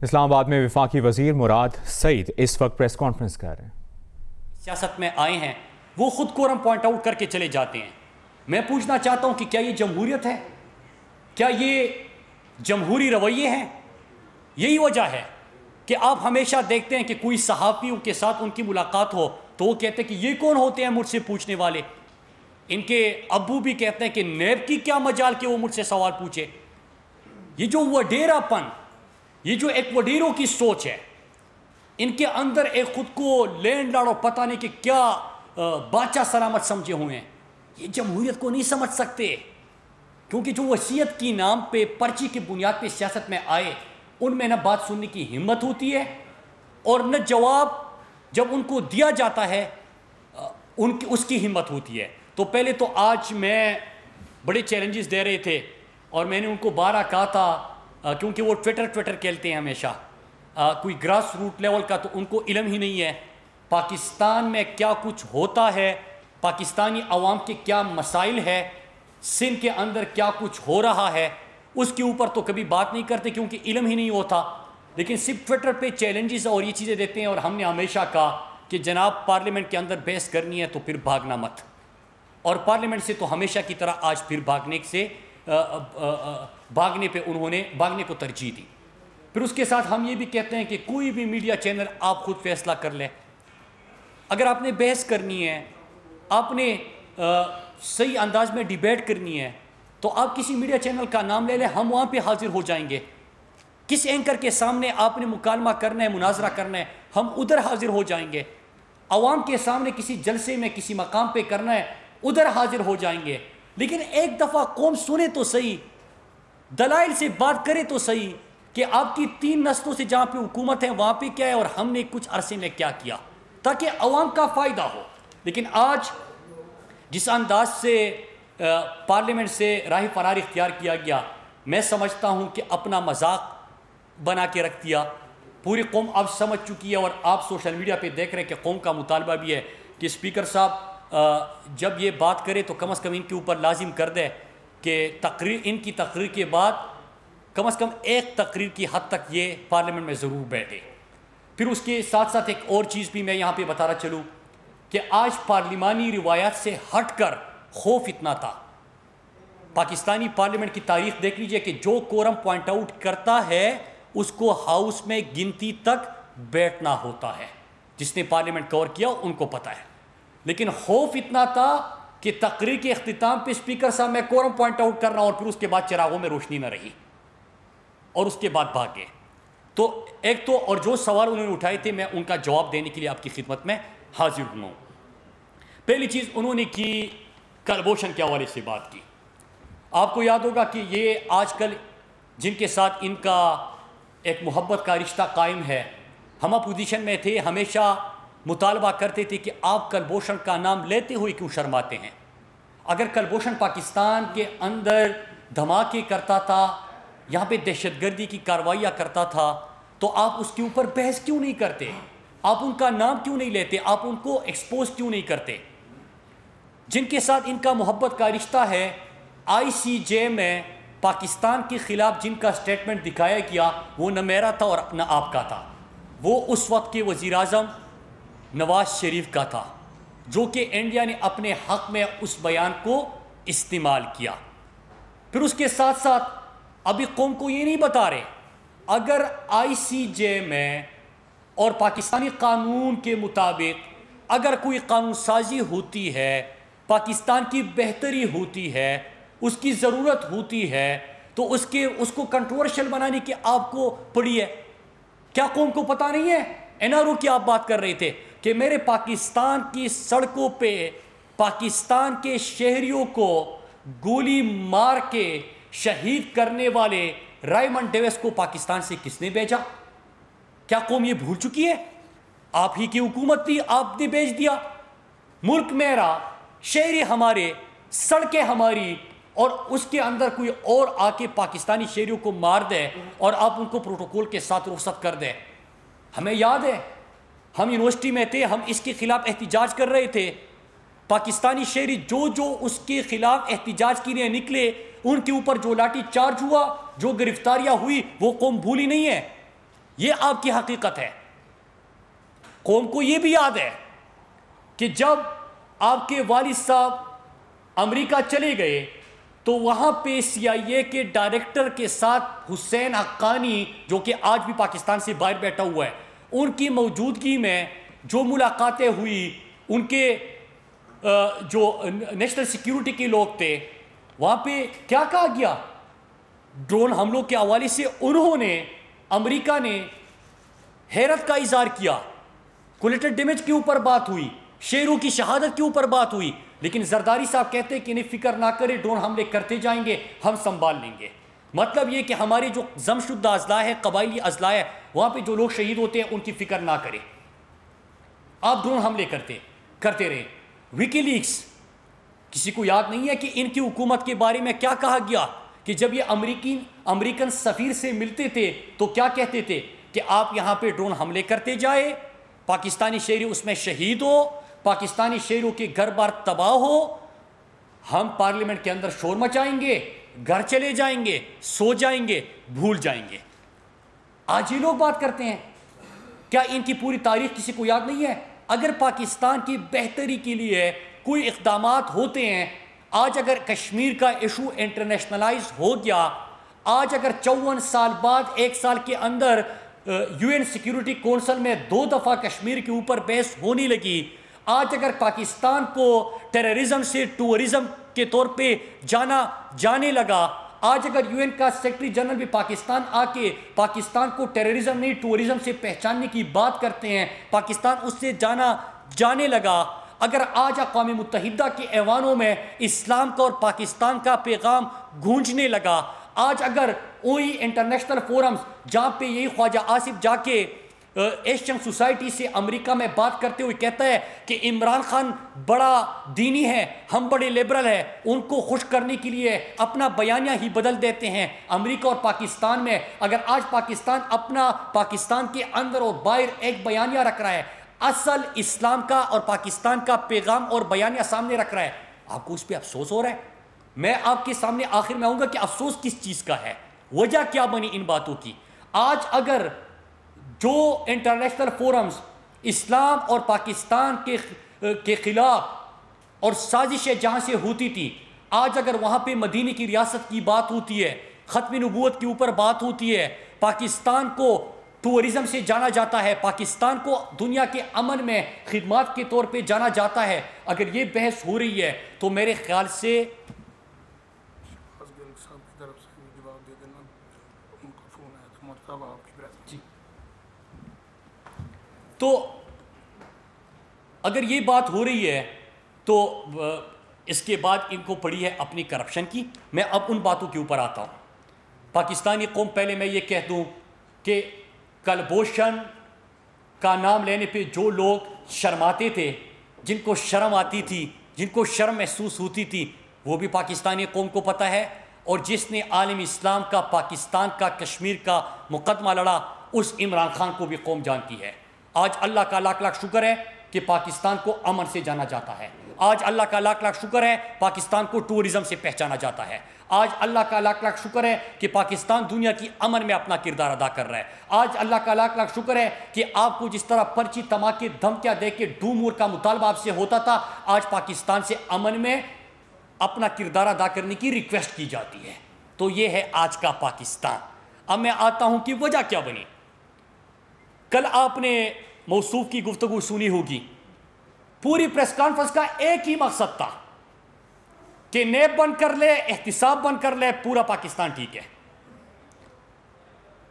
اسلام آباد میں وفاقی وزیر مراد سعید اس وقت پریس کانفرنس کر رہے ہیں۔ سیاست میں آئے ہیں وہ خود کورم پوائنٹ آؤٹ کر کے چلے جاتے ہیں۔ میں پوچھنا چاہتا ہوں کہ کیا یہ جمہوریت ہے؟ کیا یہ جمہوری رویے ہیں؟ یہی وجہ ہے کہ آپ ہمیشہ دیکھتے ہیں کہ کوئی صحافیوں کے ساتھ ان کی ملاقات ہو تو وہ کہتے ہیں کہ یہ کون ہوتے ہیں مجھ سے پوچھنے والے؟ ان کے ابو بھی کہتے ہیں کہ نیب کی کیا مجال کہ وہ مجھ سے سوال پوچھے۔ یہ جو وڈیرا پن، یہ جو ایک وڈیروں کی سوچ ہے، ان کے اندر ایک خود کو لینڈ لارڈ اور پتہ نہیں کہ کیا بادشاہ سلامت سمجھے ہوئے ہیں، یہ جمہوریت کو نہیں سمجھ سکتے، کیونکہ جو وصیت کی نام پہ پرچی کی بنیاد پہ سیاست میں آئے ان میں نہ بات سننے کی ہمت ہوتی ہے اور نہ جواب جب ان کو دیا جاتا ہے اس کی ہمت ہوتی ہے۔ تو پہلے تو آج میں بڑے چیلنجز دے رہے تھے اور میں نے ان کو بارہ کہا تھا، کیونکہ وہ ٹویٹر کھیلتے ہیں ہمیشہ، کوئی گراس روٹ لیول کا تو ان کو علم ہی نہیں ہے پاکستان میں کیا کچھ ہوتا ہے، پاکستانی عوام کے کیا مسائل ہے، سندھ کے اندر کیا کچھ ہو رہا ہے، اس کے اوپر تو کبھی بات نہیں کرتے کیونکہ علم ہی نہیں ہوتا، لیکن صرف ٹویٹر پہ چیلنجز اور یہ چیزیں دیتے ہیں۔ اور ہم نے ہمیشہ کہا کہ جناب پارلیمنٹ کے اندر بحث کرنی ہے تو پھر بھاگنا مت، اور پارلیمنٹ سے تو ہمیشہ کی طرح آج پھر بھاگنے کو ترجیح دی۔ پھر اس کے ساتھ ہم یہ بھی کہتے ہیں کہ کوئی بھی میڈیا چینل آپ خود فیصلہ کر لیں، اگر آپ نے بحث کرنی ہے، آپ نے صحیح انداز میں ڈیبیٹ کرنی ہے تو آپ کسی میڈیا چینل کا نام لے لیں، ہم وہاں پہ حاضر ہو جائیں گے۔ کس اینکر کے سامنے آپ نے مکالمہ کرنا ہے، مناظرہ کرنا ہے، ہم ادھر حاضر ہو جائیں گے۔ عوام کے سامنے کسی جلسے میں کسی مقام پہ کرنا ہے، ادھر حاضر ہو جائیں گے۔ لیکن ایک دفعہ قوم سنے تو صحیح، دلائل سے بات کرے تو صحیح کہ آپ کی 3 نسلوں سے جہاں پہ حکومت ہے وہاں پہ کیا ہے اور ہم نے کچھ عرصے میں کیا کیا، تاکہ عوام کا فائدہ ہو۔ لیکن آج جس انداز سے پارلیمنٹ سے راہ فرار اختیار کیا گیا، میں سمجھتا ہوں کہ اپنا مذاق بنا کے رکھ دیا۔ پوری قوم اب سمجھ چکی ہے اور آپ سوشل میڈیا پہ دیکھ رہے ہیں کہ قوم کا مطالبہ بھی ہے کہ اسپیکر صاحب جب یہ بات کرے تو کم از کم ان کے اوپر لازم کر دے کہ ان کی تقریر کے بعد کم از کم ایک تقریر کی حد تک یہ پارلیمنٹ میں ضرور بیٹھے۔ پھر اس کے ساتھ ساتھ ایک اور چیز بھی میں یہاں پہ بتانا چلوں کہ آج پارلیمانی روایات سے ہٹ کر خوف اتنا تھا۔ پاکستانی پارلیمنٹ کی تاریخ دیکھ لیجئے کہ جو کورم پوائنٹ آؤٹ کرتا ہے اس کو ہاؤس میں گنتی تک بیٹھنا ہوتا ہے۔ جس نے پارلیمنٹ کور کیا ان کو پتہ ہے، لیکن خوف اتنا تھا کہ تقریر کے اختتام پہ اسپیکر صاحب میں کورم پوائنٹ آؤٹ کر رہا ہوں اور پھر اس کے بعد چراغوں میں روشنی نہ رہی اور اس کے بعد بھاگ گئے۔ تو ایک تو اور جو سوال انہوں نے اٹھائے تھے میں ان کا جواب دینے کے لیے آپ کی خدمت میں حاضر ہوں۔ پہلی چیز انہوں نے کی کلبھوشن کے حوالے سے بات کی۔ آپ کو یاد ہوگا کہ یہ آج کل جن کے ساتھ ان کا ایک محبت کا رشتہ قائم ہے، ہم اپوزیشن میں تھے، ہمیشہ مطالبہ کرتے تھے کہ آپ کلبھوشن کا نام لیتے ہوئے کیوں شرماتے ہیں؟ اگر کلبھوشن پاکستان کے اندر دھماکے کرتا تھا، یہاں پہ دہشت گردی کی کارروائیاں کرتا تھا تو آپ اس کے اوپر بحث کیوں نہیں کرتے؟ آپ ان کا نام کیوں نہیں لیتے؟ آپ ان کو ایکسپوز کیوں نہیں کرتے؟ جن کے ساتھ ان کا محبت کا رشتہ ہے، آئی سی جے میں پاکستان کے خلاف جن کا سٹیٹمنٹ دکھایا گیا وہ نہ میرا تھا اور نہ آپ کا تھا، وہ اس وقت کے وزیر اعظم نواز شریف کا تھا، جو کہ انڈیا نے اپنے حق میں اس بیان کو استعمال کیا۔ پھر اس کے ساتھ ساتھ ابھی قوم کو یہ نہیں بتا رہے، اگر آئی سی جے میں اور پاکستانی قانون کے مطابق اگر کوئی قانون سازی ہوتی ہے، پاکستان کی بہتری ہوتی ہے، اس کی ضرورت ہوتی ہے تو اس کو کنٹروورشل بنانے کی آپ کو پڑی ہے۔ کیا قوم کو پتہ نہیں ہے؟ این آر او کی آپ بات کر رہے تھے کہ میرے پاکستان کی سڑکوں پہ پاکستان کے شہریوں کو گولی مار کے شہید کرنے والے رائمنڈ ڈیوس کو پاکستان سے کس نے بھیجا؟ کیا قوم یہ بھول چکی ہے؟ آپ ہی کی حکومت تھی، آپ نے بھیج دیا۔ ملک میرا، شہری ہمارے، سڑکیں ہماری، اور اس کے اندر کوئی اور آ کے پاکستانی شہریوں کو مار دے اور آپ ان کو پروٹوکول کے ساتھ رخصت کر دیں۔ ہمیں یاد ہے ہم یونیورسٹی میں تھے، ہم اس کے خلاف احتجاج کر رہے تھے، پاکستانی شہری جو اس کے خلاف احتجاج کے لیے نکلے ان کے اوپر جو لاٹھی چارج ہوا، جو گرفتاریاں ہوئی، وہ قوم بھولی نہیں ہے۔ یہ آپ کی حقیقت ہے. قوم کو یہ بھی یاد ہے کہ جب آپ کے والد صاحب امریکہ چلے گئے تو وہاں پہ سی آئی اے کے ڈائریکٹر کے ساتھ حسین حقانی جو کہ آج بھی پاکستان سے باہر بیٹھا ہوا ہے, ان کی موجودگی میں جو ملاقاتیں ہوئی, ان کے جو نیشنل سیکیورٹی کے لوگ تھے, وہاں پہ کیا کہا گیا؟ ڈرون حملوں کے حوالے سے انہوں نے, امریکہ نے حیرت کا اظہار کیا. کولیٹر ڈیمیج کے اوپر بات ہوئی, شیروں کی شہادت کے اوپر بات ہوئی, لیکن زرداری صاحب کہتے ہیں کہ انہیں فکر نہ کرے, ڈرون حملے کرتے جائیں گے, ہم سنبھال لیں گے. مطلب یہ کہ ہماری جو ضم شدہ اضلاع ہے, قبائلی اضلاع ہے, وہاں پہ جو لوگ شہید ہوتے ہیں ان کی فکر نہ کرے. آپ ڈرون حملے کرتے رہے. ویکی لیکس, کسی کو یاد نہیں ہے کہ ان کی حکومت کے بارے میں کیا کہا گیا, کہ جب یہ امریکن سفیر سے ملتے تھے تو کیا کہتے تھے کہ آپ یہاں پہ ڈرون حملے کرتے جائے, پاکستانی شہری اس میں شہید ہو, پاکستانی شہریوں کے گھر بار تباہ ہو, ہم پارلیمنٹ کے اندر شور مچائیں گے, گھر چلے جائیں گے, سو جائیں گے, بھول جائیں گے. آج یہ لوگ بات کرتے ہیں. کیا ان کی پوری تاریخ کسی کو یاد نہیں ہے؟ اگر پاکستان کی بہتری کے لیے کوئی اقدامات ہوتے ہیں, آج اگر کشمیر کا ایشو انٹرنیشنلائز ہو گیا, آج اگر 54 سال بعد 1 سال کے اندر یو این سیکیورٹی کونسل میں 2 دفعہ کشمیر کے اوپر بحث ہونے لگی, آج اگر پاکستان کو ٹیررزم سے ٹورزم کے طور پہ جانے لگا, آج اگر یو این کا سیکرٹری جنرل بھی پاکستان آ کے پاکستان کو ٹیررزم نہیں ٹورزم سے پہچاننے کی بات کرتے ہیں, پاکستان اس سے جانے لگا, اگر آج اقوام متحدہ کے ایوانوں میں اسلام کا اور پاکستان کا پیغام گونجنے لگا, آج اگر وہی انٹرنیشنل فورمز جہاں پہ یہی خواجہ آصف جا کے ایشین سوسائٹی سے امریکہ میں بات کرتے ہوئے کہتا ہے کہ عمران خان بڑا دینی ہے, ہم بڑے لیبرل ہیں, ان کو خوش کرنے کے لیے اپنا بیانیہ ہی بدل دیتے ہیں. امریکہ اور پاکستان میں اگر آج پاکستان کے اندر اور باہر ایک بیانیہ رکھ رہا ہے, اصل اسلام کا اور پاکستان کا پیغام اور بیانیہ سامنے رکھ رہا ہے, آپ کو اس پہ افسوس ہو رہا ہے. میں آپ کے سامنے آخر میں آؤں گا کہ افسوس کس چیز کا ہے, وجہ کیا بنی ان باتوں کی. آج اگر جو انٹرنیشنل فورمز اسلام اور پاکستان کے خلاف اور سازشیں جہاں سے ہوتی تھی, آج اگر وہاں پہ مدینے کی ریاست کی بات ہوتی ہے, ختم نبوت کے اوپر بات ہوتی ہے, پاکستان کو ٹورزم سے جانا جاتا ہے, پاکستان کو دنیا کے امن میں خدمات کے طور پہ جانا جاتا ہے, اگر یہ بحث ہو رہی ہے تو میرے خیال سے تو اگر یہ بات ہو رہی ہے تو اس کے بعد ان کو پڑی ہے اپنی کرپشن کی. میں اب ان باتوں کے اوپر آتا ہوں. پاکستانی قوم, پہلے میں یہ کہہ دوں کہ کلبھوشن کا نام لینے پہ جو لوگ شرماتے تھے, جن کو شرم آتی تھی, جن کو شرم محسوس ہوتی تھی, وہ بھی پاکستانی قوم کو پتہ ہے. اور جس نے عالم اسلام کا, پاکستان کا, کشمیر کا مقدمہ لڑا, اس عمران خان کو بھی قوم جانتی ہے. آج اللہ کا لاکھ لاکھ شکر ہے کہ پاکستان کو امن سے جانا جاتا ہے. آج اللہ کا لاکھ لاکھ شکر ہے پاکستان کو ٹورزم سے پہچانا جاتا ہے. آج اللہ کا لاکھ لاکھ شکر ہے کہ پاکستان دنیا کی امن میں اپنا کردار ادا کر رہا ہے. آج اللہ کا لاکھ لاکھ شکر ہے کہ آپ کو جس طرح پرچی تماکے دھمکیاں دے کے ڈومور کا مطالبہ آپ سے ہوتا تھا, آج پاکستان سے امن میں اپنا کردار ادا کرنے کی ریکویسٹ کی جاتی ہے. تو یہ ہے آج کا پاکستان. اب میں آتا ہوں کہ وجہ کیا بنی. کل آپ نے موصوف کی گفتگو سنی ہوگی. پوری پریس کانفرنس کا ایک ہی مقصد تھا کہ نیب بند کر لے, احتساب بند کر لے, پورا پاکستان ٹھیک ہے.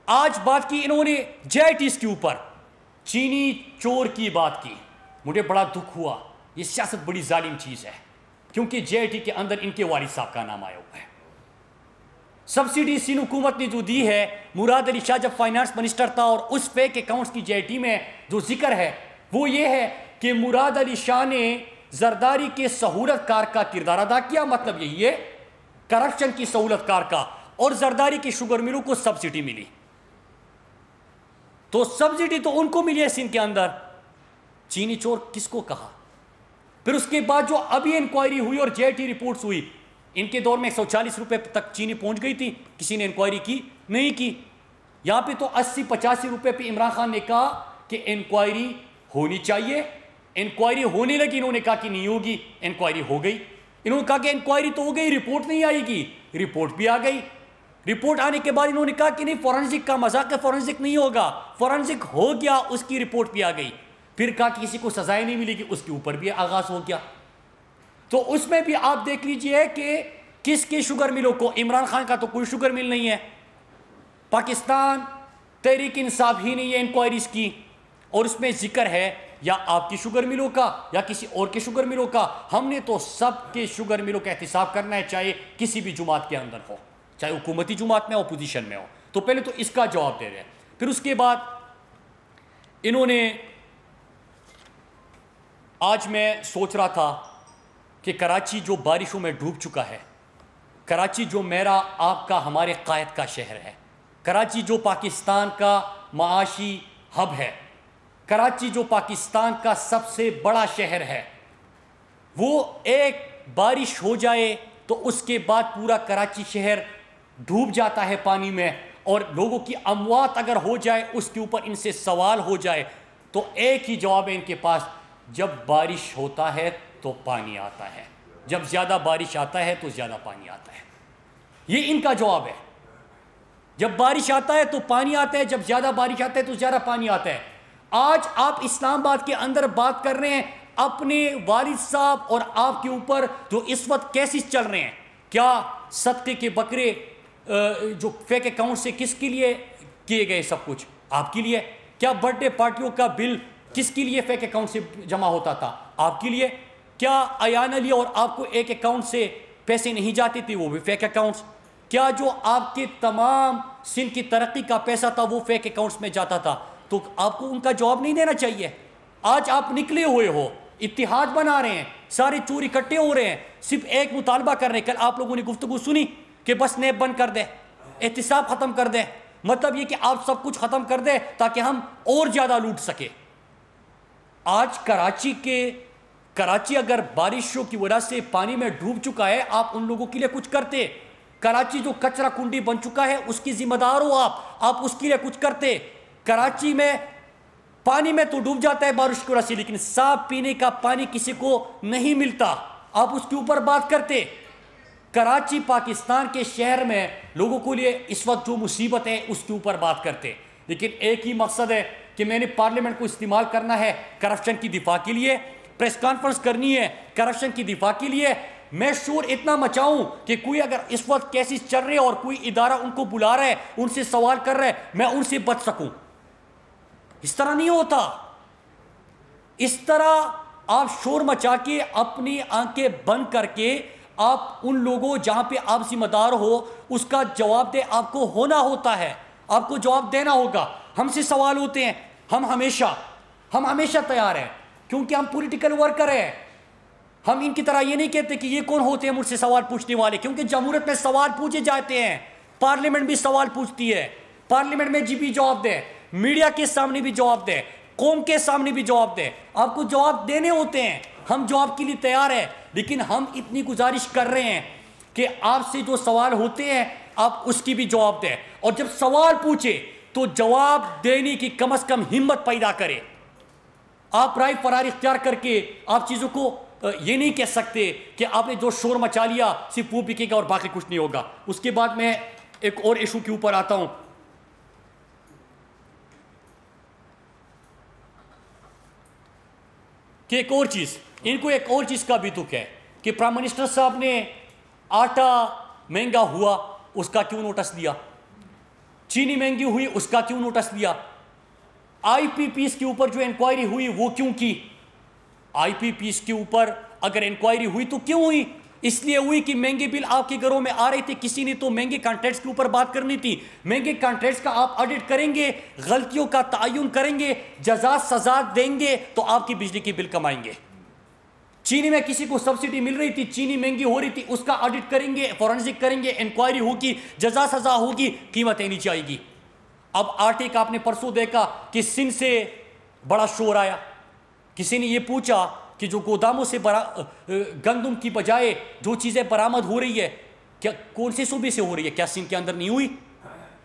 آج بات کی انہوں نے جے آئی ٹیز کے اوپر, چینی چور کی بات کی. مجھے بڑا دکھ ہوا. یہ سیاست بڑی ظالم چیز ہے, کیونکہ جے آئی ٹی کے اندر ان کے والد صاحب کا نام آیا ہوا ہے. سبسڈی سندھ حکومت نے جو دی ہے, مراد علی شاہ جب فائنانس منسٹر تھا, اور اس فیک اکاؤنٹس کی جے آئی ٹی میں جو ذکر ہے وہ یہ ہے کہ مراد علی شاہ نے زرداری کے سہولت کار کا کردار ادا کیا. مطلب یہی ہے کرپشن کی سہولت کار کا, اور زرداری کی شوگر ملوں کو سبسڈی ملی. تو سبسڈی تو ان کو ملی ہے سندھ کے اندر. چینی چور کس کو کہا؟ پھر اس کے بعد جو ابھی انکوائری ہوئی اور جے آئی ٹی رپورٹس ہوئی, ان کے دور میں 140 روپے تک چینی پہنچ گئی تھی, کسی نے انکوائری کی نہیں کی. یہاں پہ تو 80-85 روپے پہ عمران خان نے کہا کہ انکوائری ہونی چاہیے، انکوائری ہونے لگی، انہوں نے کہا کہ نہیں ہوگی، انکوائری ہو گئی، انہوں نے کہا کہ انکوائری تو ہو گئی، رپورٹ نہیں آئے گی، رپورٹ بھی آ گئی، رپورٹ آنے کے بعد انہوں نے کہا کہ نہیں فورنزک کا مذاق ہے، فورنزک نہیں ہوگا، فورنزک ہو گیا، اس کی رپورٹ بھی آ گئی، پھر کہا کہ کسی کو سزائیں نہیں ملے گی، اس کے اوپر بھی آغاز ہو گیا۔ تو اس میں بھی آپ دیکھ لیجئے کہ کس کے شوگر ملوں کو، عمران خان کا تو کوئی شوگر مل نہیں ہے، پاکستان تحریک انصاف ہی نے یہ انکوائریز کی، اور اس میں ذکر ہے یا آپ کی شوگر ملوں کا یا کسی اور کے شوگر ملوں کا، ہم نے تو سب کے شوگر ملوں کا احتساب کرنا ہے، چاہے کسی بھی جماعت کے اندر ہو، چاہے حکومتی جماعت میں اپوزیشن میں ہو۔ تو پہلے تو اس کا جواب دے رہے ہیں، پھر اس کے بعد انہوں نے، آج میں سوچ رہا تھا کہ کراچی جو بارشوں میں ڈوب چکا ہے، کراچی جو میرا آپ کا ہمارے قائد کا شہر ہے، کراچی جو پاکستان کا معاشی ہب ہے، کراچی جو پاکستان کا سب سے بڑا شہر ہے، وہ ایک بارش ہو جائے تو اس کے بعد پورا کراچی شہر ڈوب جاتا ہے پانی میں، اور لوگوں کی اموات اگر ہو جائے، اس کے اوپر ان سے سوال ہو جائے، تو ایک ہی جواب ہے ان کے پاس، جب بارش ہوتا ہے تو پانی آتا ہے، جب زیادہ بارش آتا ہے تو زیادہ پانی آتا ہے، یہ ان کا جواب ہے۔ جب بارش آتا ہے تو پانی آتا ہے، جب زیادہ بارش آتا ہے تو زیادہ پانی آتا ہے۔ آج آپ اسلام آباد کے اندر بات کر رہے ہیں، اپنے والد صاحب اور آپ کے اوپر جو اس وقت کیسز چل رہے ہیں، کیا صدقے کے بکرے جو فیک اکاؤنٹ سے کس کے لیے کیے گئے، سب کچھ آپ کے لیے؟ کیا برتھ ڈے پارٹیوں کا بل کس کے لیے فیک اکاؤنٹ سے جمع ہوتا تھا؟ آپ کے لیے۔ کیا ایان علی اور آپ کو ایک اکاؤنٹ سے پیسے نہیں جاتے تھے، وہ بھی فیک اکاؤنٹس؟ کیا جو آپ کے تمام سندھ کی ترقی کا پیسہ تھا وہ فیک اکاؤنٹس میں جاتا تھا؟ تو آپ کو ان کا جواب نہیں دینا چاہیے۔ آج آپ نکلے ہوئے ہو، اتحاد بنا رہے ہیں، سارے چور اکٹھے ہو رہے ہیں، صرف ایک مطالبہ کر رہے ہیں۔ کل آپ لوگوں نے گفتگو سنی کہ بس نیب بند کر دیں، احتساب ختم کر دیں، مطلب یہ کہ آپ سب کچھ ختم کر دیں تاکہ ہم اور زیادہ لوٹ سکے۔ آج کراچی اگر بارشوں کی وجہ سے پانی میں ڈوب چکا ہے، آپ ان لوگوں کے لیے کچھ کرتے۔ کراچی جو کچرا کنڈی بن چکا ہے، اس کی ذمہ دار ہو آپ اس کے لیے کچھ کرتے۔ کراچی میں پانی میں تو ڈوب جاتا ہے بارش کی وجہ سے، لیکن صاف پینے کا پانی کسی کو نہیں ملتا، آپ اس کے اوپر بات کرتے۔ کراچی پاکستان کے شہر میں لوگوں کو لیے اس وقت جو مصیبت ہے اس کے اوپر بات کرتے، لیکن ایک ہی مقصد ہے کہ میں نے پارلیمنٹ کو استعمال کرنا ہے کرپشن کی دفاع کے لیے، پریس کانفرنس کرنی ہے کرپشن کی دفاع کے لیے، میں شور اتنا مچاؤں کہ کوئی اگر اس وقت کیسز چل رہے اور کوئی ادارہ ان کو بلا رہا ہے، ان سے سوال کر رہا ہے، میں ان سے بچ سکوں۔ اس طرح نہیں ہوتا، اس طرح آپ شور مچا کے اپنی آنکھیں بند کر کے آپ ان لوگوں جہاں پہ آپ ذمہ دار ہو اس کا جواب دے آپ کو ہونا ہوتا ہے، آپ کو جواب دینا ہوگا۔ ہم سے سوال ہوتے ہیں، ہم ہمیشہ تیار ہیں، کیونکہ ہم پولیٹیکل ورکر ہیں۔ ہم ان کی طرح یہ نہیں کہتے کہ یہ کون ہوتے ہیں مجھ سے سوال پوچھنے والے، کیونکہ جمہوریت میں سوال پوچھے جاتے ہیں، پارلیمنٹ بھی سوال پوچھتی ہے، پارلیمنٹ میں بھی جواب دے، میڈیا کے سامنے بھی جواب دے، قوم کے سامنے بھی جواب دے، آپ کو جواب دینے ہوتے ہیں۔ ہم جواب کے لیے تیار ہیں، لیکن ہم اتنی گزارش کر رہے ہیں کہ آپ سے جو سوال ہوتے ہیں آپ اس کی بھی جواب دیں، اور جب سوال پوچھے تو جواب دینے کی کم از کم ہمت پیدا کرے۔ آپ رائے فرار اختیار کر کے آپ چیزوں کو یہ نہیں کہہ سکتے کہ آپ نے جو شور مچا لیا صرف وہ بکے گا اور باقی کچھ نہیں ہوگا۔ اس کے بعد میں ایک اور ایشو کے اوپر آتا ہوں کہ ایک اور چیز، ان کو ایک اور چیز کا بھی دکھ ہے کہ پرائم منسٹر صاحب نے آٹا مہنگا ہوا اس کا کیوں نوٹس دیا، چینی مہنگی ہوئی اس کا کیوں نوٹس دیا، آئی پی پیز کے اوپر جو انکوائری ہوئی وہ کیوں کی؟ آئی پی پیز کے اوپر اگر انکوائری ہوئی تو کیوں ہوئی؟ اس لیے ہوئی کہ مہنگے بل آپ کے گھروں میں آ رہے تھے، کسی نے تو مہنگے کانٹریکٹس کے اوپر بات کرنی تھی، مہنگے کانٹریکٹس کا آپ آڈٹ کریں گے، غلطیوں کا تعین کریں گے، جزا سزا دیں گے تو آپ کی بجلی کی بل کم آئیں گے۔ چینی میں کسی کو سبسڈی مل رہی تھی، چینی مہنگی ہو رہی تھی، اس کا آڈٹ کریں گے، فورنزک کریں گے، انکوائری ہوگی، جزا سزا ہوگی، قیمتیں نیچے آئے گی۔ اب آٹے کا آپ نے پرسوں دیکھا کہ سندھ سے بڑا شور آیا، کسی نے یہ پوچھا کہ جو گوداموں سے گندم کی بجائے جو چیزیں برآمد ہو رہی ہے کیا کون سے صوبے سے ہو رہی ہے، کیا سندھ کے اندر نہیں ہوئی؟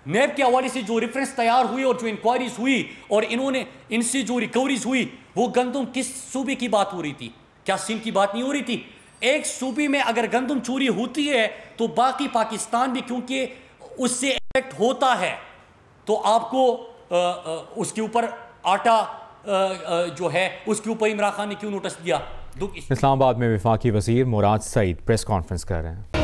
نیب کے حوالے سے جو ریفرنس تیار ہوئی اور جو انکوائریز ہوئی اور انہوں نے ان سے جو ریکوریز ہوئی، وہ گندم کس صوبے کی بات ہو رہی تھی؟ کیا سندھ کی بات نہیں ہو رہی تھی؟ ایک صوبے میں اگر گندم چوری ہوتی ہے تو باقی پاکستان بھی کیونکہ اس سے افیکٹ ہوتا ہے، تو آپ کو اس کے اوپر آٹا جو ہے اس کے اوپر عمران خان نے کیوں نوٹس دیا؟ اسلام آباد میں وفاقی وزیر مراد سعید پریس کانفرنس کر رہے ہیں۔